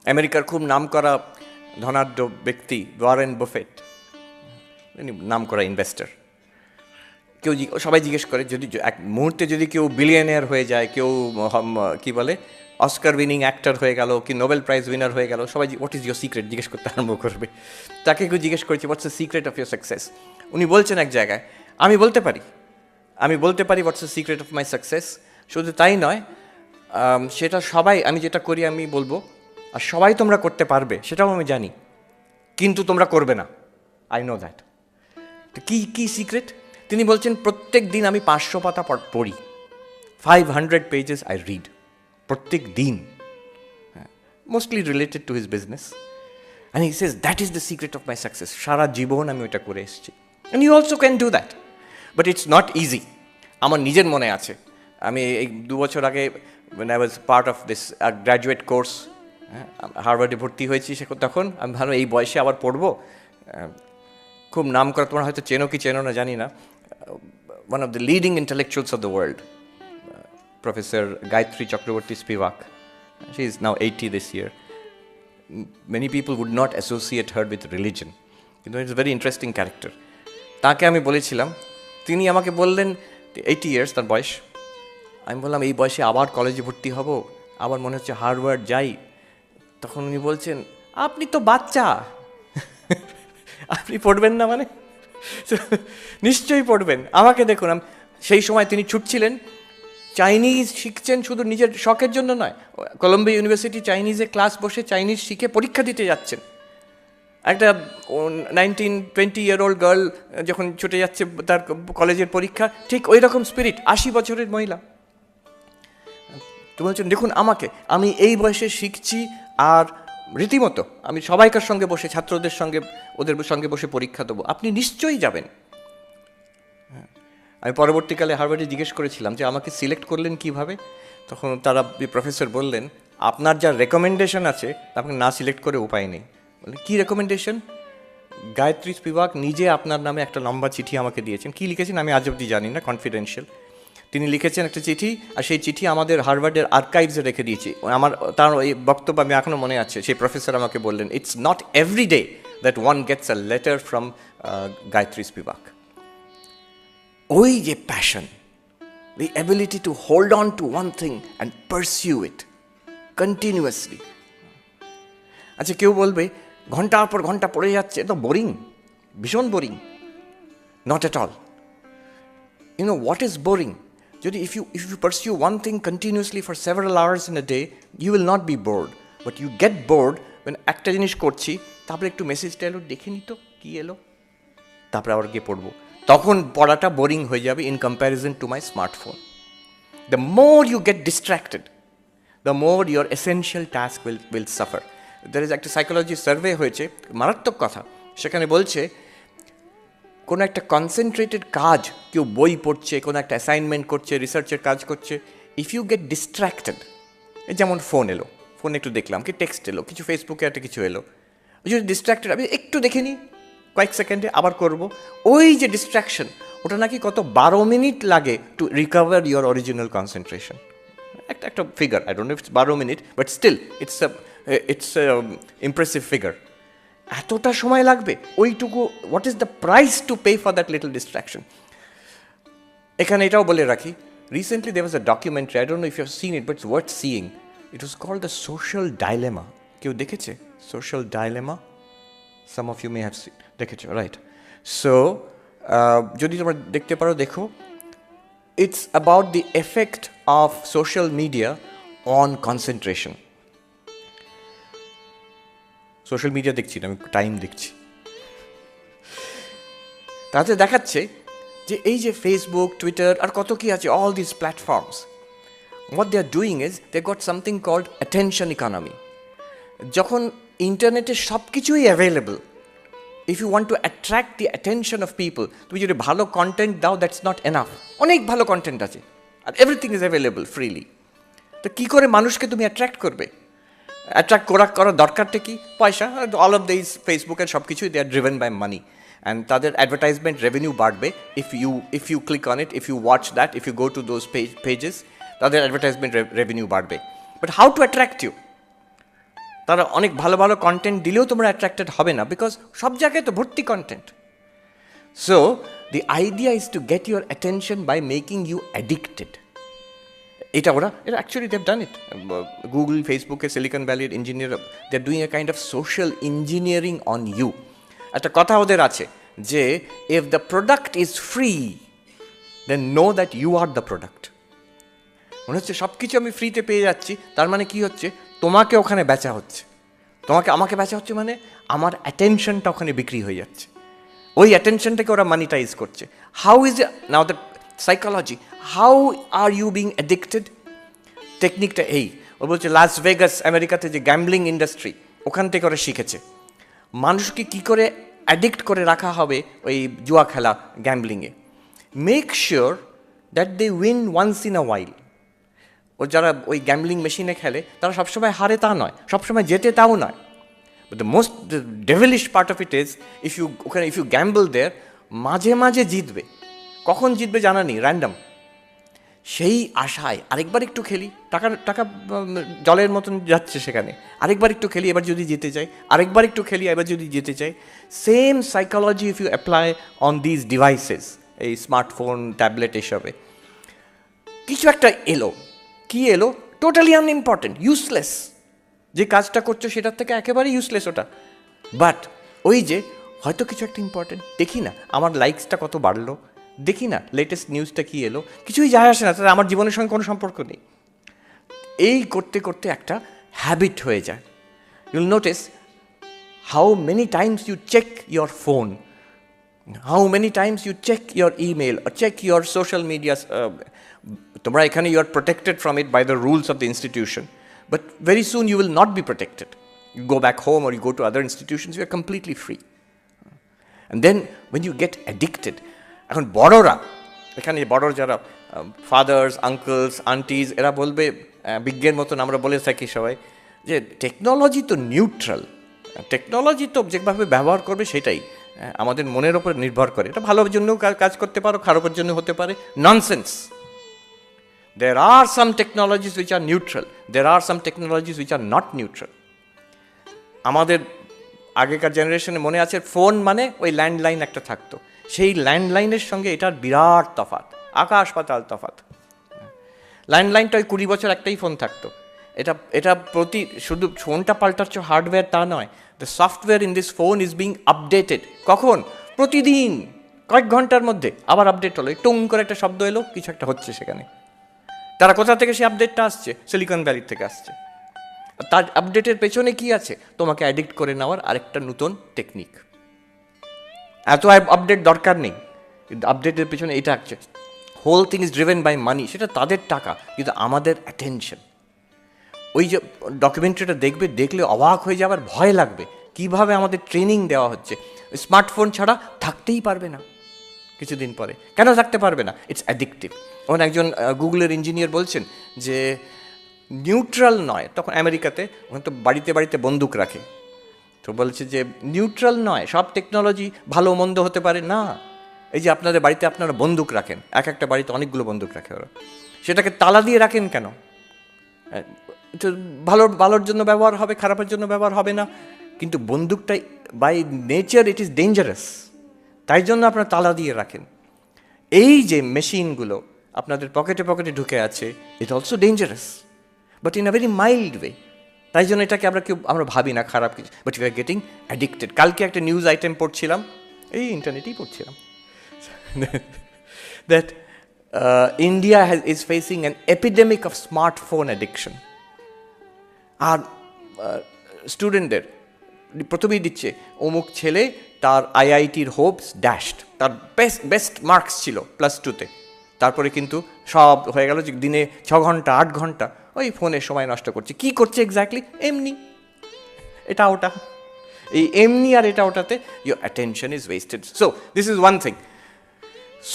আমেরিকার খুব নামকরা ধনাঢ্য ব্যক্তি ওয়ারেন বাফেট, নাম করা ইনভেস্টর, কেউ সবাই জিজ্ঞেস করে যদি এক মুহূর্তে যদি কেউ বিলিয়নিয়ার হয়ে যায়, কেউ কি বলে অস্কার উইনিং অ্যাক্টর হয়ে গেল, কি নোবেল প্রাইজ উইনার হয়ে গেল, সবাই হোয়াট ইজ ইউর সিক্রেট জিজ্ঞেস করতে আরম্ভ করবে। তাকে কেউ জিজ্ঞেস করেছে what's the secret of your success, উনি বলছেন এক জায়গায় আমি বলতে পারি what's the secret of my success. শুধু তাই নয়, সেটা সবাই, আমি যেটা করি আমি বলবো, আর সবাই তোমরা করতে পারবে সেটাও আমি জানি, কিন্তু তোমরা করবে না, আই নো দ্যাট। তো কী সিক্রেট? তিনি বলছেন প্রত্যেক দিন আমি 500 পাতা পড়ি, 500 পেজেস আই রিড প্রত্যেক দিন, mostly related to his business. And he says that is the secret of my success. সারা জীবন আমি ওটা করে এসেছি। And you also can do that, but it's not easy. আমার নিজের মনে আছে, আমি এই 2 বছর আগে when I was part of this graduate course, হার্ভার্ডে ভর্তি হয়েছি, তখন আমি ভালো এই বয়সে আবার পড়বো। খুব নাম করা, তোমরা হয়তো চেনো কি চেনো না জানি না, one of the leading intellectuals of the world, Professor Gayatri Chakraborty Spivak. She is now 80 this year. Many people would not associate her with religion. You know, it's a very interesting character. তাকে আমি বলেছিলাম, তিনি আমাকে বললেন 80 years তার বয়স। আমি বললাম এই বয়সে আবার কলেজে ভর্তি হব, আবার মনে হচ্ছে হার্ভার্ড যাই। তখন উনি বলছেন আপনি তো বাচ্চা, আপনি পড়বেন না মানে? নিশ্চয়ই পড়বেন। আমাকে দেখুন, সেই সময় তিনি ছুটছিলেন, চাইনিজ শিখছেন, শুধু নিজের শখের জন্য নয়, কলম্বিয়া ইউনিভার্সিটি চাইনিজে ক্লাস বসে চাইনিজ শিখে পরীক্ষা দিতে যাচ্ছেন। একটা 19-20-year-old গার্ল যখন ছুটে যাচ্ছে তার কলেজের পরীক্ষা, ঠিক ওই রকম স্পিরিট, 80 বছরের মহিলা। তো বলছেন দেখুন আমাকে, আমি এই বয়সে শিখছি, আর রীতিমতো আমি সবাইকার সঙ্গে বসে, ছাত্রদের সঙ্গে, ওদের সঙ্গে বসে পরীক্ষা দেবো, আপনি নিশ্চয়ই যাবেন। আমি পরবর্তীকালে হার্ভার্ডে জিজ্ঞেস করেছিলাম যে আমাকে সিলেক্ট করলেন কিভাবে? তখন তারা প্রফেসর বললেন আপনার যা রেকমেন্ডেশন আছে আপনাকে না সিলেক্ট করে উপায় নেই। বললেন কী রেকমেন্ডেশন? গায়ত্রী স্পিভাক নিজে আপনার নামে একটা লম্বা চিঠি আমাকে দিয়েছেন। কী লিখেছেন আমি আজ অবধি জানি না, কনফিডেন্সিয়াল। তিনি লিখেছেন একটা চিঠি, আর সেই চিঠি আমাদের হার্ভার্ডের আর্কাইভসে রেখে দিয়েছি। তার ওই বক্তব্য আমি এখনও মনে আছে। সেই প্রফেসর আমাকে বললেন it's not every day that one gets a letter from Gayatri Spivak. ওই যে passion, the ability to hold on to one thing and pursue it continuously. আচ্ছা, কেউ বলবে ঘন্টার পর ঘন্টা পড়ে যাচ্ছে, এটা বোরিং, ভীষণ boring. Not at all. You know what is boring? যদি if you pursue one thing continuously for several hours in a day, you will not be bored. But you get bored when একটা জিনিস করছি, তারপরে একটু মেসেজটা এলো, দেখে নি তো কী এলো, তারপরে আবার গিয়ে পড়বো। তখন পড়াটা বোরিং হয়ে যাবে in comparison to my smartphone. The more you get distracted, the more your essential task will suffer. There is একটা সাইকোলজি সার্ভে হয়েছে, মারাত্মক কথা। সেখানে বলছে কোনো একটা কনসেন্ট্রেটেড কাজ, কেউ বই পড়ছে, কোনো একটা অ্যাসাইনমেন্ট করছে, রিসার্চের কাজ করছে, ইফ ইউ গেট ডিস্ট্র্যাক্টেড, যেমন ফোন এলো, ফোন একটু দেখলাম, কি টেক্সট এলো, কিছু ফেসবুকে একটা কিছু এলো, যদি ডিস্ট্র্যাক্টেড আমি একটু দেখে নিই, কয়েক সেকেন্ডে আবার করব, ওই যে ডিস্ট্র্যাকশন, ওটা নাকি কত 12 মিনিট লাগে to recover your original concentration. একটা figure, I don't know it's 12 minute, but still it's impressive figure. এতটা সময় লাগবে ওইটুকু, what is the price to pay for that little distraction? এখানে এটাও বলে রাখি, recently there was a documentary, I don't know if you have seen it, but it's worth seeing. It was called the social dilemma. কেউ দেখেছে social dilemma? Some of you may have seen, দেখেছো, right? So যদি তোমরা দেখতে পারো দেখো। It's about the effect of social media on concentration. Social media দেখছি না, আমি টাইম দেখছি। তাতে দেখাচ্ছে যে এই যে ফেসবুক, টুইটার আর কত কি আছে, all this platforms, what they are doing is they got something called attention economy. যখন ইন্টারনেটে সব কিছুই available, if you want to attract the attention of people, তুমি যদি ভালো কন্টেন্ট দাও, দ্যাটস নট এনাফ। অনেক ভালো কন্টেন্ট আছে আর এভরিথিং ইজ অ্যাভেলেবল ফ্রিলি। তো কী করে মানুষকে তুমি অ্যাট্রাক্ট করবে? অ্যাট্রাক্ট করার দরকারটা কি? পয়সা। অল অফ দিস ফেসবুক এর সব কিছুই they are driven by money, and তাদের অ্যাডভার্টাইজমেন্ট রেভিনিউ বাড়বে if you click on it, if you watch that, if you go to those pages, তাদের অ্যাডভার্টাইজমেন্ট রেভিনিউ বাড়বে। But how to attract you? তারা অনেক ভালো ভালো কন্টেন্ট দিলেও তোমরা অ্যাট্রাক্টেড হবে না, বিকজ সব জায়গায় তো ভর্তি content. So the idea is to get your attention by making you addicted. এটা actually they've done it. Google, ফেসবুকে, সিলিকন ভ্যালির engineer, they are doing a kind of social engineering on you. একটা কথা ওদের আছে যে if the product is free then know that you are the product. মনে হচ্ছে সব কিছু আমি ফ্রিতে পেয়ে যাচ্ছি, তার মানে কি হচ্ছে, তোমাকে ওখানে বেচা হচ্ছে, আমাকে বেচা হচ্ছে, মানে আমার অ্যাটেনশনটা ওখানে বিক্রি হয়ে যাচ্ছে, ওই অ্যাটেনশনটাকে ওরা মানিটাইজ করছে। How is now the psychology, how are you being addicted? টেকনিকটা এই, ও বলছে লাস ভেগাস আমেরিকাতে যে গ্যাম্বলিং ইন্ডাস্ট্রি, ওখান থেকে ওরা শিখেছে মানুষকে কী করে অ্যাডিক্ট করে রাখা হবে ওই জুয়া খেলা, গ্যাম্বলিংয়ে। Make sure that they win once in a while. ও যারা ওই গ্যাম্বলিং মেশিনে খেলে তারা সবসময় হারে তা নয়, সবসময় জেতে তাও নয়। But the most devilish part of it is, if you gamble there, মাঝে মাঝে জিতবে, কখন জিতবে জানা নেই, র্যান্ডম। সেই আশায় আরেকবার একটু খেলি, টাকা জলের মতন যাচ্ছে সেখানে, আরেকবার একটু খেলি, এবার যদি জিতে যাই, আরেকবার একটু খেলি, এবার যদি জিতে যাই। Same psychology if you apply on this devices, এই স্মার্টফোন, ট্যাবলেট, এসবে কিছু একটা এলো, কি এলো, টোটালি আনইম্পর্টেন্ট, ইউজলেস, যে কাজটা করছো সেটার থেকে একেবারে ইউজলেস ওটা। বাট ওই যে হয়তো কিছু একটা ইম্পর্টেন্ট, দেখি না আমার লাইকসটা কত বাড়লো, দেখি না লেটেস্ট নিউজটা কী এলো, কিছুই যায় আসে না, তাহলে আমার জীবনের সঙ্গে কোনো সম্পর্ক নেই। এই করতে করতে একটা হ্যাবিট হয়ে যায়। You'll notice how many times you check your phone, how many times you check your email, check your social media. তোমরা এখানে you are protected from it by the rules of the institution, but very soon you will not be protected. You go back home or you go to other institutions, you are completely free. And then when you get addicted, এখন বড়রা, এখানে বড় যারা father's, uncle's, আন্টিজ, এরা বলবে বিজ্ঞের মতন আমরা বলে থাকি সবাই যে টেকনোলজি তো নিউট্রাল, টেকনোলজি তো যেভাবে ব্যবহার করবে সেটাই আমাদের মনের ওপর নির্ভর করে, এটা ভালোর জন্যও কাজ করতে পারো, খারাপের জন্য হতে পারে। Nonsense. There are some technologies which are neutral. There are some technologies which are not neutral. আমাদের আগেকার জেনারেশনে মনে আছে ফোন মানে ওই ল্যান্ডলাইন একটা থাকতো, সেই ল্যান্ডলাইনের সঙ্গে এটার বিরাট তফাৎ, আকাশ পাতাল তফাৎ। ল্যান্ডলাইনটা ওই 20 বছর একটাই ফোন থাকতো, এটা শুধু ফোনটা পাল্টাচ্ছ, হার্ডওয়্যার তা নয়, the software in this phone is being updated. কখন? প্রতিদিন, কয়েক ঘন্টার মধ্যে আবার আপডেট হলো, টুং করে একটা শব্দ এলো, কিছু একটা হচ্ছে সেখানে। তারা কোথা থেকে সেই আপডেটটা আসছে? সিলিকন ভ্যালির থেকে আসছে। তার আপডেটের পেছনে কি আছে? তোমাকে অ্যাডিক্ট করে নেওয়ার আরেকটা নতুন টেকনিক। এত আপডেট দরকার নেই, কিন্তু আপডেটের পেছনে এটা আছে। Whole thing is driven by money, সেটা তাদের টাকা, কিন্তু আমাদের অ্যাটেনশন। ওই যে ডকুমেন্টারিটা দেখলে অবাক হয়ে যাবার ভয় লাগবে, কিভাবে আমাদের ট্রেনিং দেওয়া হচ্ছে। স্মার্টফোন ছাড়া থাকতেই পারবে না কিছুদিন পরে। কেন থাকতে পারবে না? It's addictive. তখন একজন গুগলের ইঞ্জিনিয়ার বলছেন যে নিউট্রাল নয়, তখন আমেরিকাতে ওখানে তো বাড়িতে বাড়িতে বন্দুক রাখে, তো বলছে যে নিউট্রাল নয়, সব টেকনোলজি ভালো মন্দ হতে পারে না। এই যে আপনাদের বাড়িতে আপনারা বন্দুক রাখেন, এক একটা বাড়িতে অনেকগুলো বন্দুক রাখে ওরা, সেটাকে তালা দিয়ে রাখেন কেন? ভালোর জন্য ব্যবহার হবে, খারাপের জন্য ব্যবহার হবে না, কিন্তু বন্দুকটা by nature it is dangerous, তাই জন্য আপনারা তালা দিয়ে রাখেন। এই যে মেশিনগুলো আপনাদের পকেটে পকেটে ঢুকে আছে, it also dangerous, but in a very mild way. তাই জন্য এটাকে আমরা ভাবি না খারাপ কিছু, but you are getting addicted. কালকে একটা নিউজ আইটেম পড়ছিলাম, এই ইন্টারনেটেই পড়ছিলাম, that India is facing an epidemic of smartphone addiction. আর স্টুডেন্টদের প্রথমেই দিচ্ছে অমুক ছেলে, তার আইআইটির হোপস ড্যাশড, তার বেস্ট মার্কস ছিল +2-তে, তারপরে কিন্তু সব হয়ে গেল যে দিনে 6 ঘন্টা 8 ঘন্টা ওই ফোনে সময় নষ্ট করছে। কি করছে এক্স্যাক্টলি? এমনি এটা ওটা, এই এমনি আর এটা ওটাতে your attention is wasted. So this is one thing.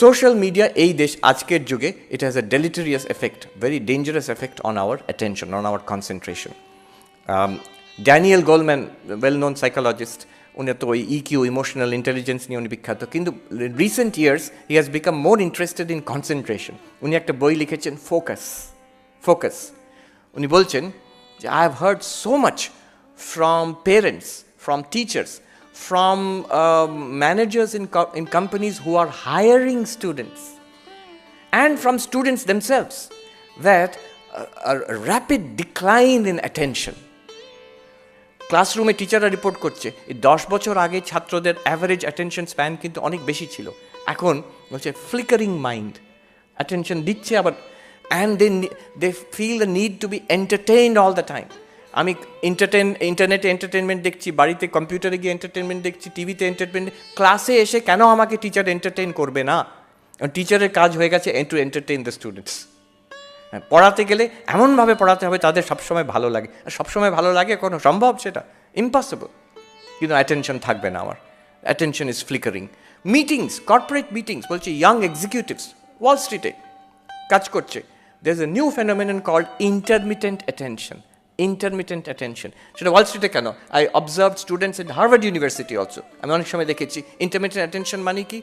Social media এই দেশ আজকের যুগে it has a deleterious effect, very dangerous effect on our attention, on our concentration. Daniel Goleman, well known psychologist, উনি তো ওই ইকিউ, ইমোশনাল ইন্টেলিজেন্স নিয়ে উনি বিখ্যাত, কিন্তু recent years he has become more interested in concentration. উনি একটা বই লিখেছেন, ফোকাস। উনি বলছেন যে I have heard so much from parents, from teachers, from managers in companies who are hiring students, and from students themselves, that a rapid decline in attention. ক্লাসরুমে টিচাররা report করছে এই 10 বছর আগে ছাত্রদের অ্যাভারেজ অ্যাটেনশন স্প্যান কিন্তু অনেক বেশি ছিল, এখন হচ্ছে ফ্লিকারিং মাইন্ড, অ্যাটেনশন দিচ্ছে আবার, and they feel the need to be entertained all the time. আমি ইন্টারনেটে এন্টারটেনমেন্ট দেখছি, বাড়িতে কম্পিউটারে গিয়ে এন্টারটেনমেন্ট দেখছি, টিভিতে এন্টারটেনমেন্ট, ক্লাসে এসে কেন আমাকে টিচার এন্টারটেইন করবে না? টিচারের কাজ হয়ে গেছে টু এন্টারটেইন দ্য স্টুডেন্টস। পড়াতে গেলে এমনভাবে পড়াতে হবে তাদের সবসময় ভালো লাগে, আর সবসময় ভালো লাগে কোনো সম্ভব? সেটা ইম্পসিবল। কিন্তু অ্যাটেনশন থাকবে না আমার, attention is flickering. Meetings, corporate meetings, বলছি ইয়াং এক্সিকিউটিভস ওয়াল স্ট্রিটে কাজ করছে, there is a new phenomenon called intermittent attention. Intermittent attention, সেটা ওয়াল স্ট্রিটে কেন? I observe students in Harvard University also. আমি অনেক সময় দেখেছি ইন্টারমিটেন্ট অ্যাটেনশন মানে কি,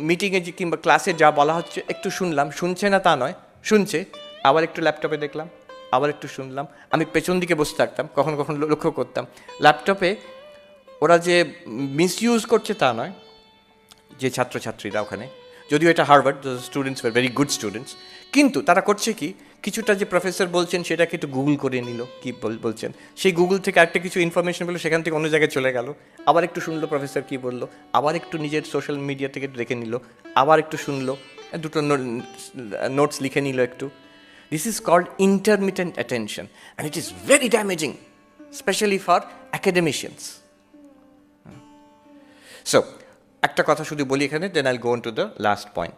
মিটিংয়ে যে কিংবা ক্লাসে যা বলা হচ্ছে একটু শুনলাম, শুনছে না তা নয়, শুনছে, আবার একটু ল্যাপটপে দেখলাম, আবার একটু শুনলাম। আমি পেছন দিকে বসে থাকতাম, কখনো কখনো লক্ষ্য করতাম ল্যাপটপে ওরা যে মিসইউজ করছে তা নয়, যে ছাত্রছাত্রীরা ওখানে, যদিও এটা Harvard, students were very good students, কিন্তু তারা করছে কি, কিছুটা যে প্রফেসর বলছেন সেটাকে একটু গুগল করে নিল, কি বলছেন, সেই গুগল থেকে একটা কিছু ইনফরমেশন পেলো, সেখান থেকে অন্য জায়গায় চলে গেল, আবার একটু শুনলো প্রফেসর কী বললো, আবার একটু নিজের সোশ্যাল মিডিয়া থেকে দেখে নিল, আবার একটু শুনলো, দুটো নোটস লিখে নিল একটু। This is called intermittent attention, and it is very damaging, specially for academicians. So একটা কথা শুধু বলি এখানে, then I'll go on to the last point.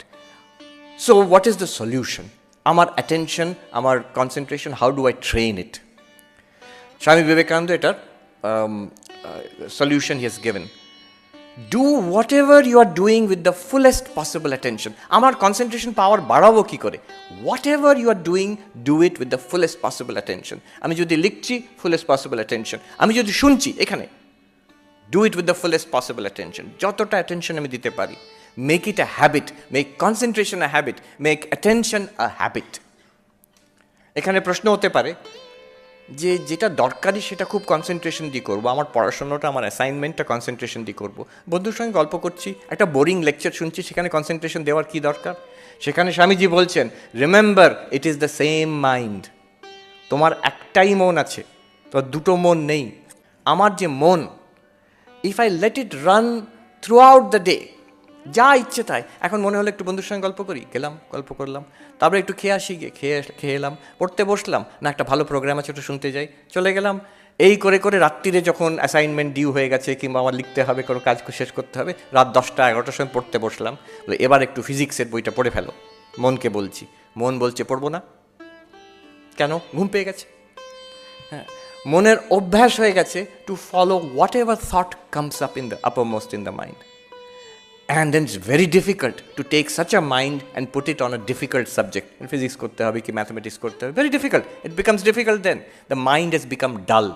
So what is the solution? আমার অ্যাটেনশন, আমার concentration, how do I train it? Swami Vivekananda এটার solution he has given. Do whatever you are doing with the fullest possible attention. আমার concentration power বাড়াবো কী করে? What ever you are doing, do it with the fullest possible attention. আমি যদি লিখছি, fullest possible attention. আমি যদি শুনছি এখানে, do it with the fullest possible attention. যতটা অ্যাটেনশন আমি দিতে পারি। Make it a habit, make concentration a habit, make attention a habit. এখানে প্রশ্ন হতে পারে যে যেটা দরকারি সেটা খুব কনসেন্ট্রেশন দিয়ে করবো, আমার পড়াশোনাটা, আমার অ্যাসাইনমেন্টটা কনসেন্ট্রেশন দিয়ে করবো, বন্ধুর সঙ্গে গল্প করছি, একটা বোরিং লেকচার শুনছি, সেখানে কনসেন্ট্রেশন দেওয়ার কী দরকার? সেখানে স্বামীজি বলছেন, remember it is the same mind. তোমার একটাই মন আছে, তো দুটো মন নেই। আমার যে মন, if I let it run through out the day, যা ইচ্ছে তাই, এখন মনে হলো একটু বন্ধুর সঙ্গে গল্প করি, গেলাম, গল্প করলাম, তারপরে একটু খেয়ে আসি, গিয়ে খেয়ে এলাম, পড়তে বসলাম, না একটা ভালো প্রোগ্রাম আছে একটু শুনতে যাই, চলে গেলাম। এই করে করে রাত্রিরে যখন অ্যাসাইনমেন্ট ডিউ হয়ে গেছে, কিংবা আমার লিখতে হবে, কোনো কাজ শেষ করতে হবে, রাত 10টা 11টার সময় পড়তে বসলাম, এবার একটু ফিজিক্সের বইটা পড়ে ফেলো। মনকে বলছি, মন বলছে পড়বো না, কেন? ঘুম পেয়ে গেছে। হ্যাঁ, মনের অভ্যাস হয়ে গেছে to follow what ever thought comes up in the uppermost in the mind. And then it's very difficult to take such a mind and put it on a difficult subject. In physics korte hobe ki mathematics korte hobe, very difficult. It becomes difficult then. The mind has become dull.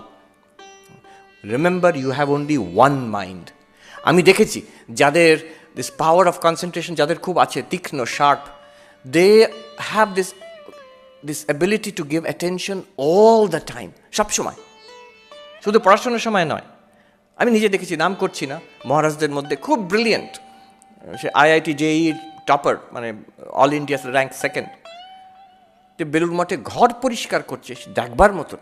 Remember, you have only one mind. Ami dekhechi jader this power of concentration jader khub ache, tikhno, sharp, they have this ability to give attention all the time, সব সময়, শুধু পড়াশোনার সময় নয়। আমি নিজে দেখেছি, নাম করছি না, মহারাজদের মধ্যে খুব ব্রিলিয়েন্ট, সে IIT JEE টপার, মানে all India rank second, Belur মঠে ঘর পরিষ্কার করছে দেখবার মতন,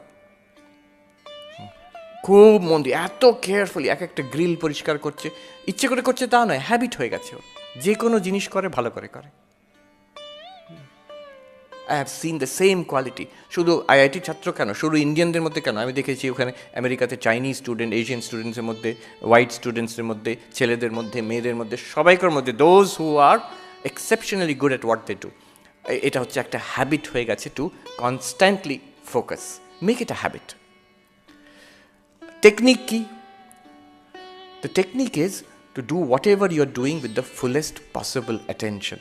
খুব মন দিয়ে, এত কেয়ারফুলি এক একটা গ্রিল পরিষ্কার করছে, ইচ্ছে করে করছে তা নয়, হ্যাবিট হয়ে গেছে ওর, যে কোনো জিনিস করে ভালো করে করে। I have seen the same quality. শুধু IIT ছাত্র কেন, শুধু ইন্ডিয়ানদের মধ্যে কেন, আমি দেখেছি ওখানে আমেরিকাতে চাইনিজ স্টুডেন্ট, এশিয়ান স্টুডেন্টসের মধ্যে, হোয়াইট স্টুডেন্টসের মধ্যে, ছেলেদের মধ্যে, মেয়েদের মধ্যে, সবাইকার মধ্যে, those who are exceptionally good at what they do. এটা হচ্ছে একটা হ্যাবিট হয়ে গেছে to constantly focus. Make it a habit. Technique কি? The technique is to do whatever you are doing with the fullest possible attention.